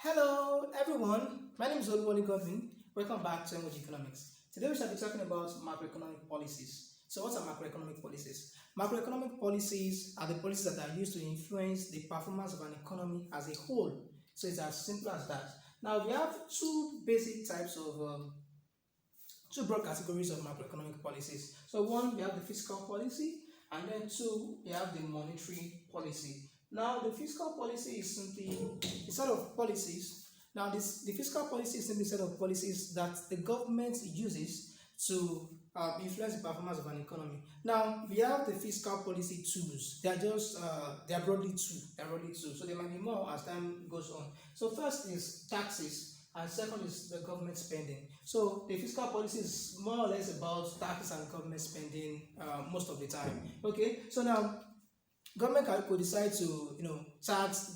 Hello everyone, my name is Oluwole Godwin. Welcome back to MOG Economics. Today we shall be talking about macroeconomic policies. So what are macroeconomic policies? Macroeconomic policies are the policies that are used to influence the performance of an economy as a whole. So it's as simple as that. Now we have two basic types of two broad categories of macroeconomic policies. So one, we have the fiscal policy, and then two, we have the monetary policy. Now the fiscal policy is simply a set of policies. Now the fiscal policy is simply a set of policies that the government uses to influence the performance of an economy. Now we have the fiscal policy tools. They are just they are broadly two. So there might be more as time goes on. So first is taxes, and second is the government spending. So the fiscal policy is more or less about taxes and government spending most of the time. Okay, so now government could decide to tax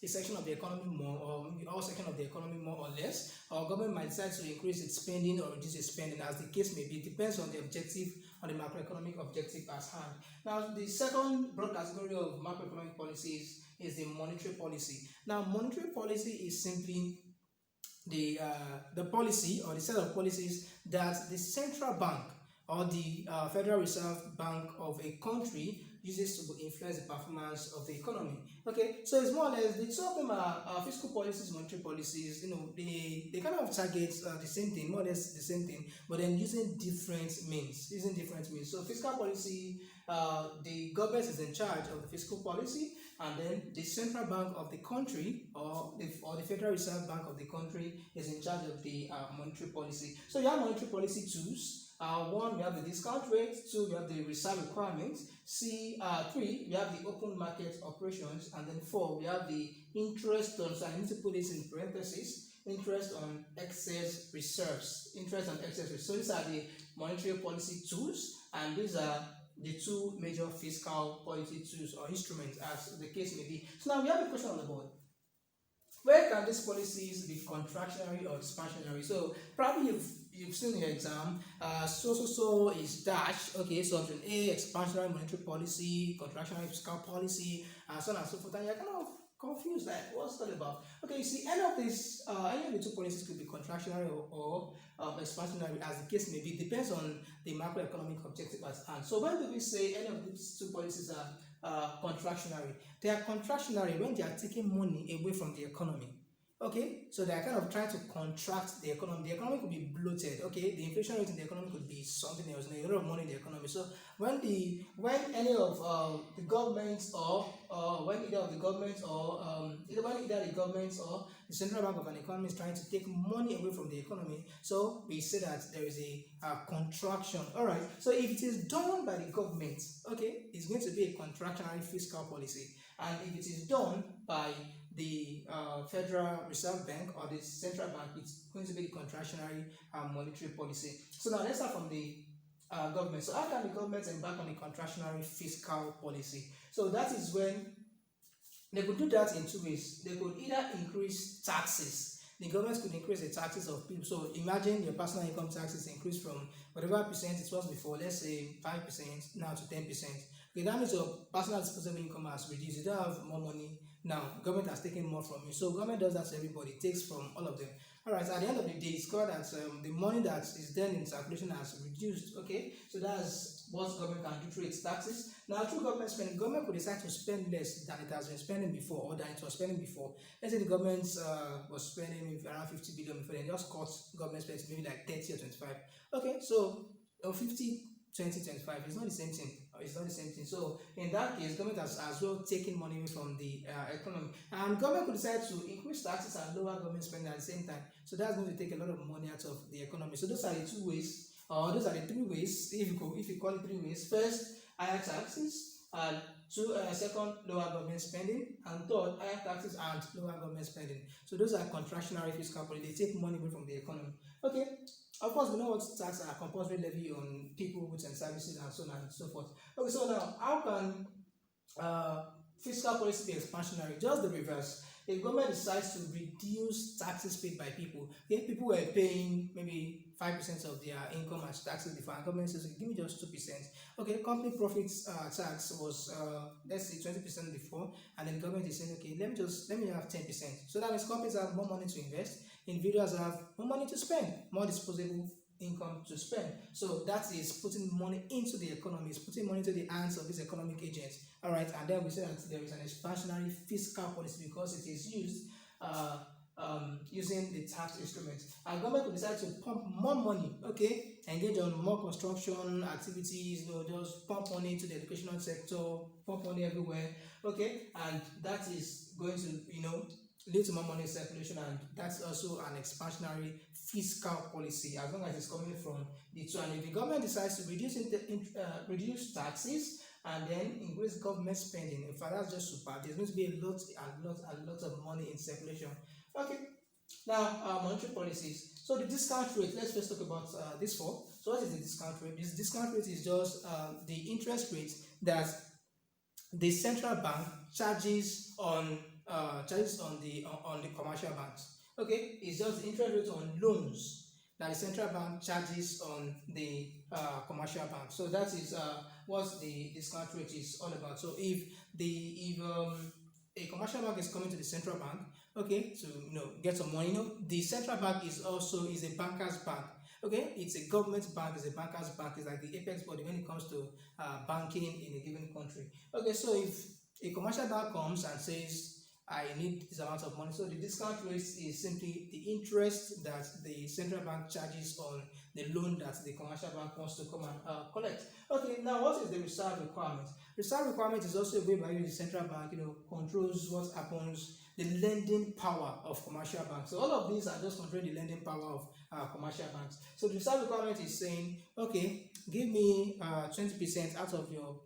a section of the economy more, or maybe all section of the economy more or less, or government might decide to increase its spending or reduce its spending, as the case may be. It depends on the objective, on the macroeconomic objective at hand. Now the second broad category of macroeconomic policies is the monetary policy. Now monetary policy is simply the policy or the set of policies that the central bank or the Federal Reserve Bank of a country uses to influence the performance of the economy. Okay, so it's more or less the two of them are fiscal policies, monetary policies. They kind of target the same thing, more or less the same thing, but then using different means. So fiscal policy, the government is in charge of the fiscal policy, and then the central bank of the country or the Federal Reserve Bank of the country is in charge of the monetary policy. So you have monetary policy tools. One, we have the discount rate. Two, we have the reserve requirements. Three, we have the open market operations. And then four, we have the interest on, so I need to put this in parentheses, interest on excess reserves. So these are the monetary policy tools, and these are the two major fiscal policy tools or instruments, as the case may be. So now we have a question on the board. Where can these policies be contractionary or expansionary? So probably you've seen in your exam, so is dash. Okay, so option A, expansionary monetary policy, contractionary fiscal policy, and so on and so forth. And you're kind of confused, like what's that about? Okay, you see, any of the two policies could be contractionary or expansionary, as the case may be. It depends on the macroeconomic objective at hand. So when do we say any of these two policies are contractionary? They are contractionary when they are taking money away from the economy. Okay, so they are kind of trying to contract the economy. The economy could be bloated. Okay, the inflation rate in the economy could be something else. There's a lot of money in the economy. So when any of the governments or when either the government or the central bank of an economy is trying to take money away from the economy, so we say that there is a contraction. All right. So if it is done by the government, okay, it's going to be a contractionary fiscal policy, and if it is done by the Federal Reserve Bank or the central bank, it's going to be the contractionary monetary policy. So now let's start from the government. So how can the government embark on the contractionary fiscal policy? So that is when they could do that in two ways. They could either increase taxes. The government could increase the taxes of people. So imagine your personal income taxes increase from whatever percent it was before, let's say 5% now to 10%. Okay, that means your personal disposable income has reduced. You don't have more money now. Government has taken more from you. So government does that to everybody. It takes from all of them. All right. So at the end of the day, it's called that the money that is then in circulation has reduced. Okay. So that's what government can do through its taxes. Now through government spending, government could decide to spend less than it has been spending before, or than it was spending before. Let's say the government was spending maybe around 50 billion before, then just cut government spending maybe like 30 or 25. Okay. So 50, 20, 25 is not the same thing. It's not the same thing. So in that case, government has as well taken money away from the economy, and government could decide to increase taxes and lower government spending at the same time. So that's going to take a lot of money out of the economy. So those are the two ways, or those are the three ways. If you call it three ways: first, higher taxes, and second, lower government spending, and third, higher taxes and lower government spending. So those are contractionary fiscal policy. They take money away from the economy. Okay. Of course, we know what taxes are: compulsory levy on people, goods, and services, and so on and so forth. Okay, so now how can fiscal policy be expansionary? Just the reverse. If government decides to reduce taxes paid by people, okay, people were paying maybe 5% of their income as taxes before, and government says, give me just 2%. Okay, company profits tax was let's say 20% before, and then the government is saying, okay, let me have 10%. So that means companies have more money to invest, individuals have more money to spend, more disposable income to spend. So that is putting money into the economy, is putting money into the hands of these economic agents. All right, and then we say that there is an expansionary fiscal policy because it is used using the tax instruments. And government could decide to pump more money, okay, engage on more construction activities, just pump money into the educational sector, pump money everywhere, okay, and that is going to, lead to more money in circulation, and that's also an expansionary fiscal policy as long as it's coming from the two. And if the government decides to reduce taxes and then increase government spending, in fact, that's just super. There's going to be a lot of money in circulation. Okay, now monetary policies. So the discount rate. Let's first talk about this four. So what is the discount rate? This discount rate is just the interest rate that the central bank charges on the commercial banks. Okay, it's just the interest rate on loans that the central bank charges on the commercial bank. So that is what the discount rate is all about. So if a commercial bank is coming to the central bank, okay, to get some money, the central bank is a banker's bank. Okay, it's a government bank, it's a banker's bank, it's like the apex body when it comes to banking in a given country. Okay, so if a commercial bank comes and says, I need this amount of money, so the discount rate is simply the interest that the central bank charges on the loan that the commercial bank wants to come and collect. Okay, now what is the reserve requirement? Reserve requirement is also a way by which the central bank controls what happens, the lending power of commercial banks. So all of these are just controlling the lending power of commercial banks. So the reserve requirement is saying, okay, give me 20% out of your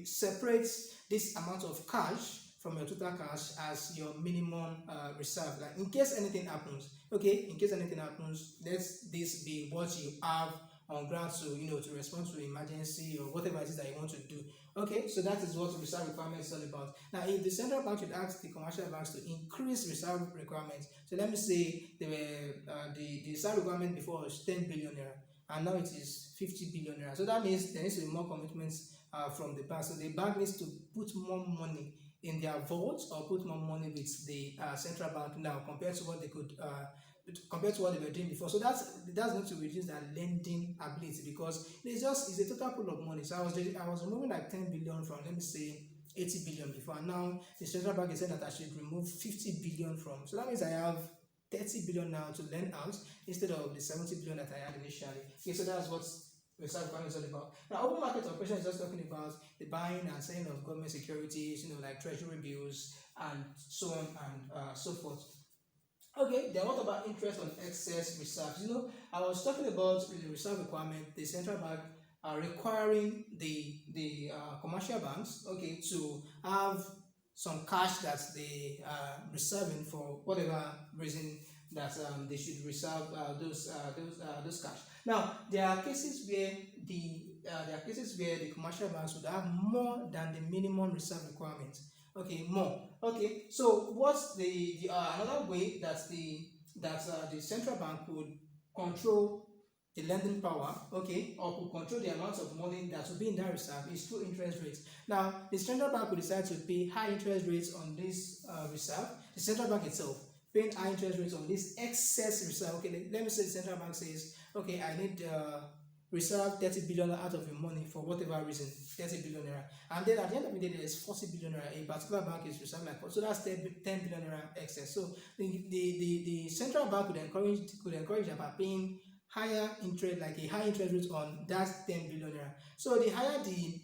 separate this amount of cash from your total cash as your minimum reserve. Like in case anything happens, okay, in case anything happens, let this be what you have on ground to to respond to emergency or whatever it is that you want to do. Okay, so that is what reserve requirement is all about. Now, if the central bank should ask the commercial banks to increase reserve requirements, so let me say they were the reserve requirement before was 10 billion naira, and now it is 50 billion naira. So that means there needs to be more commitments from the bank. So the bank needs to put more money in their vaults or put more money with the central bank now compared to what they could compared to what they were doing before. So that's going to reduce their lending ability because it's a total pool of money. So I was removing like 10 billion from, let me say, 80 billion before. Now the central bank is saying that I should remove 50 billion from. So that means I have 30 billion now to lend out instead of the 70 billion that I had initially. Okay, so that's what reserve requirement is all about. Now, open market operation is just talking about the buying and selling of government securities, like treasury bills and so on and so forth. Okay, then what about interest on excess reserves? I was talking about the reserve requirement, the central bank requiring the commercial banks, okay, to have some cash that they are reserving for whatever reason that they should reserve those cash. Now, there are cases where the commercial banks would have more than the minimum reserve requirement. Okay, more. Okay, so what's the another way that the central bank would control the lending power, okay, or could control the amount of money that will be in that reserve is through interest rates. Now, the central bank will decide to pay high interest rates on this reserve. The central bank itself paying high interest rates on this excess reserve. Okay, let me say the central bank says, okay, I need reserve 30 billion out of your money for whatever reason, 30 billion naira, and then at the end of the day there is 40 billion naira. A particular bank is reserving like, so that's 10 billion naira excess. So the central bank could encourage them by paying higher interest, like a high interest rate on that 10 billion naira. So the higher the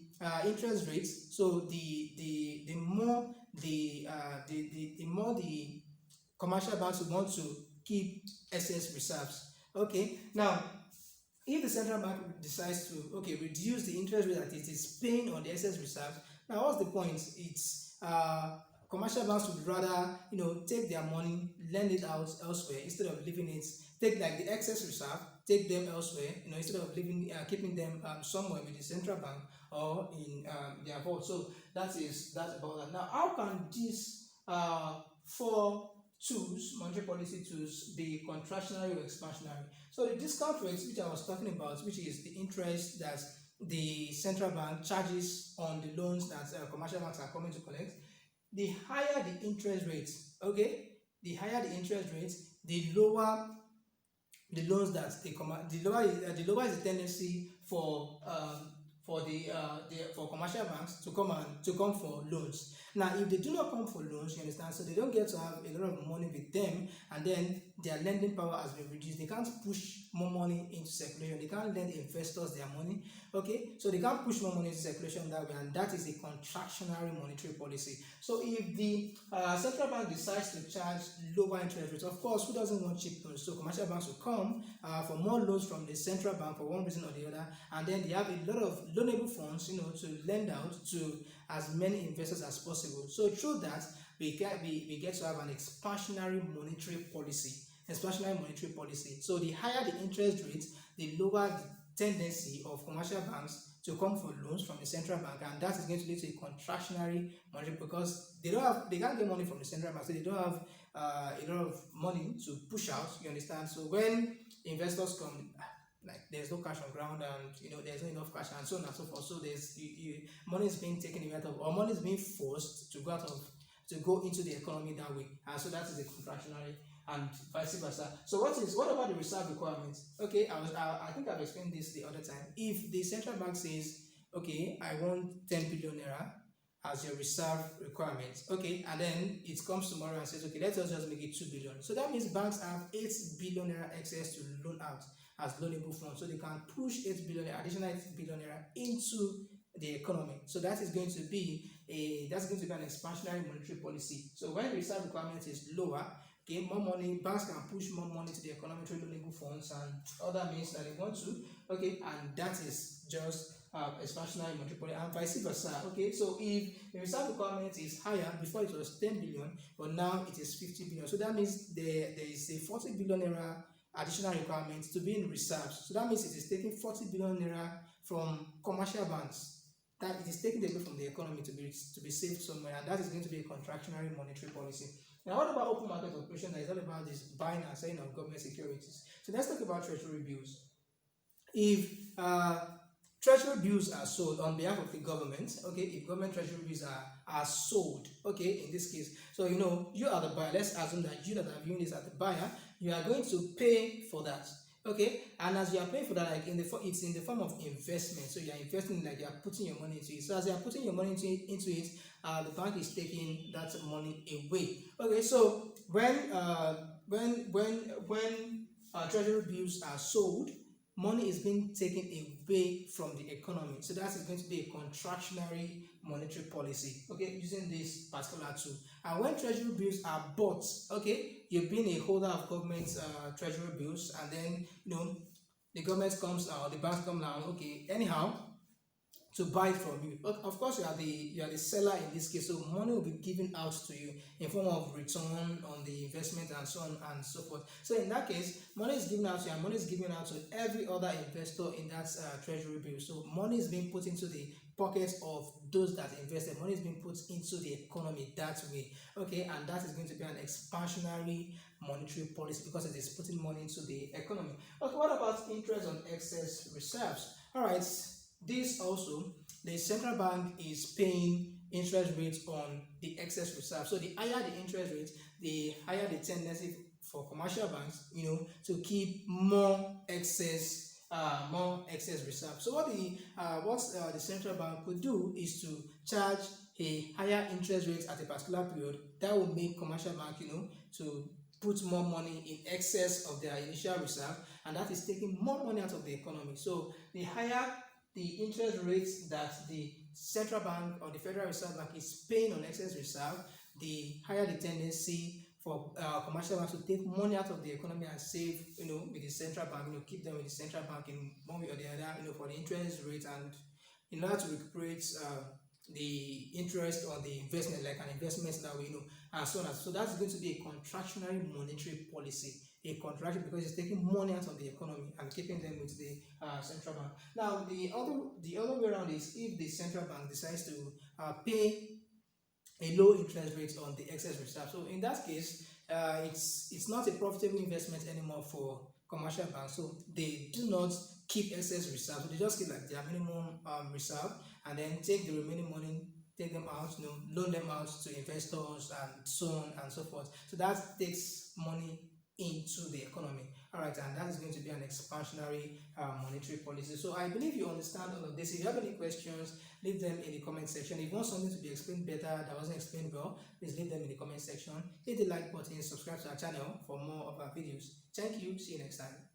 interest rates, so the more the commercial banks would want to keep excess reserves. Okay, now if the central bank decides to reduce the interest rate that it is paying on the excess reserves, now what's the point? It's commercial banks would rather take their money, lend it out elsewhere instead of leaving it. Take like the excess reserve, take them elsewhere, instead of keeping them somewhere with the central bank or in their vault. So that's about that. Now, how can this four tools, monetary policy tools, be contractionary or expansionary. So the discount rates which I was talking about, which is the interest that the central bank charges on the loans that commercial banks are coming to collect, the higher the interest rates, okay, the higher the interest rates, the lower the loans that they come the lower is the tendency for commercial banks to come for loans. Now, if they do not come for loans, you understand, so they don't get to have a lot of money with them, and then their lending power has been reduced. They can't push more money into circulation. They can't lend investors their money. Okay, so they can't push more money into circulation that way, and that is a contractionary monetary policy. So if the central bank decides to charge lower interest rates, of course, who doesn't want cheap loans? So commercial banks will come for more loans from the central bank for one reason or the other, and then they have a lot of loanable funds, to lend out to as many investors as possible. So through that, we get to have an expansionary monetary policy. Expansionary monetary policy. So the higher the interest rate, the lower the tendency of commercial banks to come for loans from the central bank, and that is going to lead to a contractionary monetary, because they can't get money from the central bank, so they don't have a lot of money to push out. You understand? So when investors come, like there's no cash on ground, and there's not enough cash, and so on and so forth. So there's money is being taken away out of, or money is being forced to go into the economy that way, and so that is a contractionary, and vice versa. So what about the reserve requirements? Okay, I think I've explained this the other time. If the central bank says, okay, I want 10 billion naira as your reserve requirement, okay, and then it comes tomorrow and says, okay, let us just make it 2 billion. So that means banks have 8 billion naira excess to loan out as loanable funds, so they can push 8 billion naira, additional 8 billion naira into the economy. So that is going to be an expansionary monetary policy. So when the reserve requirement is lower, okay, more money, banks can push more money to the economy through loanable funds and other means that they want to, okay, and that is just expansionary monetary policy, and vice versa. Okay, so if the reserve requirement is higher, before it was 10 billion, but now it is 50 billion, so that means there is a 40 billion naira additional requirement to be in reserves. So that means it is taking 40 billion naira from commercial banks, that it is taking away from the economy to be saved somewhere, and that is going to be a contractionary monetary policy. Now, what about open market operation? That is all about this buying and selling of government securities. So let's talk about treasury bills. If treasury bills are sold on behalf of the government, okay, if government treasury bills are sold, okay, in this case, so you are the buyer. Let's assume that you that are viewing this as the buyer, you are going to pay for that. Okay, and as you are paying for that, like it's in the form of investment. So you are investing, like you are putting your money into it. So as you are putting your money into it, the bank is taking that money away. Okay, so when treasury bills are sold, money is being taken away from the economy. So that is going to be a contractionary monetary policy, okay, using this particular tool. And when treasury bills are bought, okay, you've been a holder of government treasury bills, and then the government comes or the banks come now, okay, anyhow, to buy it from you. Of course, you are the seller in this case, so money will be given out to you in form of return on the investment and so on and so forth. So in that case, money is given out to you, and money is given out to every other investor in that treasury bill. So money is being put into the pockets of those that invested. Money is being put into the economy that way. Okay, and that is going to be an expansionary monetary policy, because it is putting money into the economy. Okay, what about interest on excess reserves? All right. This also, the central bank is paying interest rates on the excess reserve. So the higher the interest rate, the higher the tendency for commercial banks, to keep more excess reserve. So what the central bank could do is to charge a higher interest rate at a particular period. That will make commercial bank, to put more money in excess of their initial reserve, and that is taking more money out of the economy. So the higher the interest rates that the central bank or the Federal Reserve Bank is paying on excess reserve, the higher the tendency for commercial banks to take money out of the economy and save, with the central bank, keep them with the central bank in one way or the other, for the interest rate, and in order to recuperate the interest on the investment, like an investment that we and so on. So that's going to be a contractionary monetary policy. A contraction, because it's taking money out of the economy and keeping them with the central bank. Now, the other way around is if the central bank decides to pay a low interest rate on the excess reserve. So in that case, it's not a profitable investment anymore for commercial banks. So they do not keep excess reserve. So they just keep like their minimum reserve, and then take the remaining money, take them out, loan them out to investors and so on and so forth. So that takes money into the economy. All right, and that is going to be an expansionary monetary policy. So I believe you understand all of this. If you have any questions, leave them in the comment section. If you want something to be explained better that wasn't explained well, please leave them in the comment section. Hit the like button, subscribe to our channel for more of our videos. Thank you. See you next time.